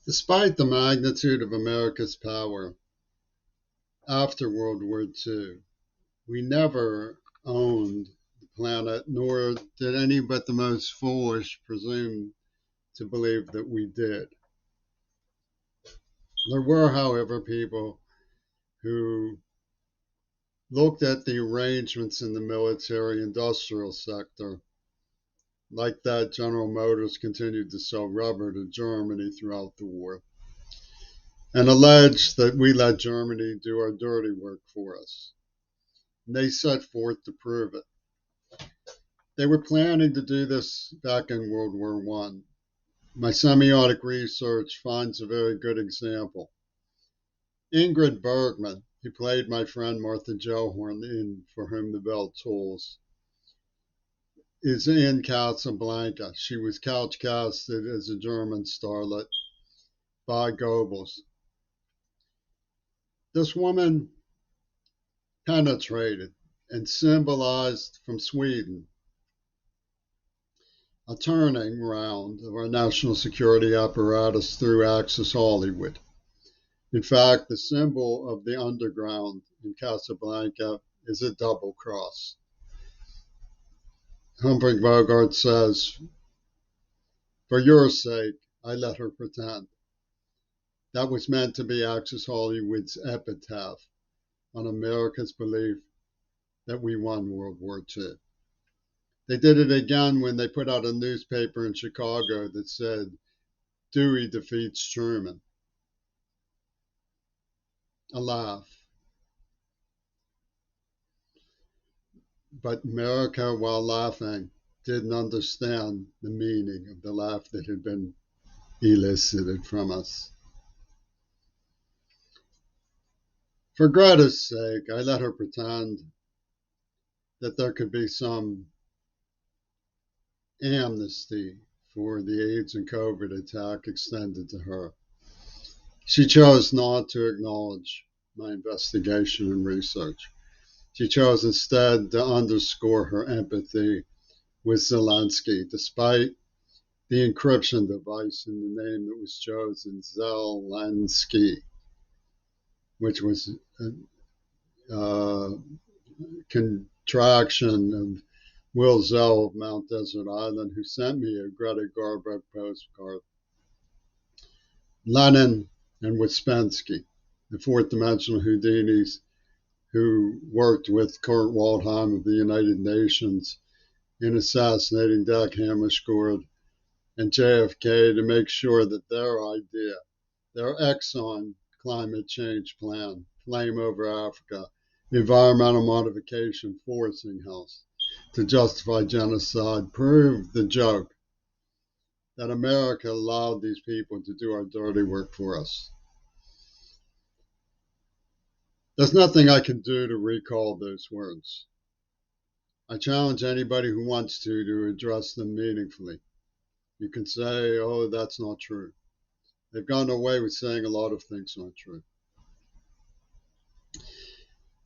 Despite the magnitude of America's power after World War II, we never owned the planet, nor did any but the most foolish presume to believe that we did. There were, however, people who looked at the arrangements in the military industrial sector, like that General Motors continued to sell rubber to Germany throughout the war, and alleged that we let Germany do our dirty work for us. And they set forth to prove it. They were planning to do this back in World War One. My semiotic research finds a very good example. Ingrid Bergman, who played my friend Martha Johorn in For Whom the Bell Tolls, is in Casablanca. She was couch casted as a German starlet by Goebbels. This woman penetrated and symbolized from Sweden a turning round of our national security apparatus through Axis Hollywood. In fact, the symbol of the underground in Casablanca is a double cross. Humphrey Bogart says, "For your sake, I let her pretend." That was meant to be Axis Hollywood's epitaph on America's belief that we won World War II. They did it again when they put out a newspaper in Chicago that said, "Dewey defeats Truman." A laugh. But America, while laughing, didn't understand the meaning of the laugh that had been elicited from us. For Greta's sake, I let her pretend that there could be some amnesty for the AIDS and COVID attack extended to her. She chose not to acknowledge my investigation and research. She chose instead to underscore her empathy with Zelensky, despite the encryption device in the name that was chosen, Zelensky, which was a contraction of Will Zell of Mount Desert Island, who sent me a Greta Garbo postcard. Lenin and Ouspensky, the fourth dimensional Houdinis who worked with Kurt Waldheim of the United Nations in assassinating Dag Hammarskjöld and JFK to make sure that their idea, their Exxon climate change plan, Flame Over Africa, environmental modification forcing house to justify genocide, proved the joke that America allowed these people to do our dirty work for us. There's nothing I can do to recall those words. I challenge anybody who wants to address them meaningfully. You can say, "Oh, that's not true." They've gotten away with saying a lot of things not true.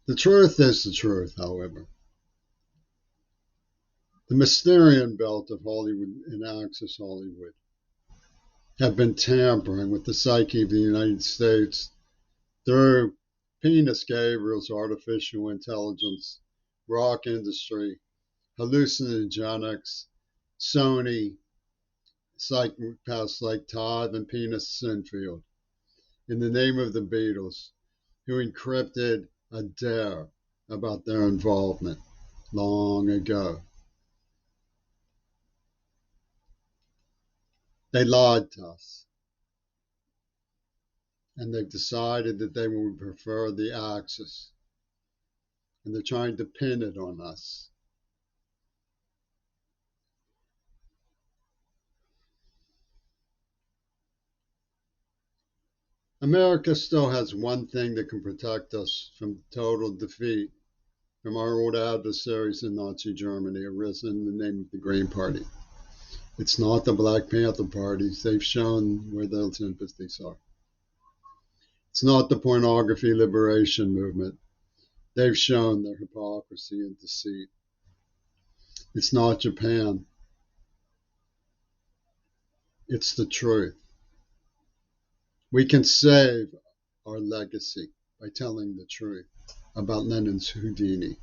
The truth is the truth, however. The Mysterian belt of Hollywood and Axis Hollywood have been tampering with the psyche of the United States through Penis Gabriel's artificial intelligence, rock industry, hallucinogenics, Sony, psychopaths like Todd and Penis Sinfield, in the name of the Beatles, who encrypted a dare about their involvement long ago. They lied to us, and they've decided that they would prefer the Axis, and they're trying to pin it on us. America still has one thing that can protect us from total defeat from our old adversaries in Nazi Germany, arisen in the name of the Green Party. It's not the Black Panther parties. They've shown where their sympathies are. It's not the pornography liberation movement. They've shown their hypocrisy and deceit. It's not Japan. It's the truth. We can save our legacy by telling the truth about Lenin's Houdini.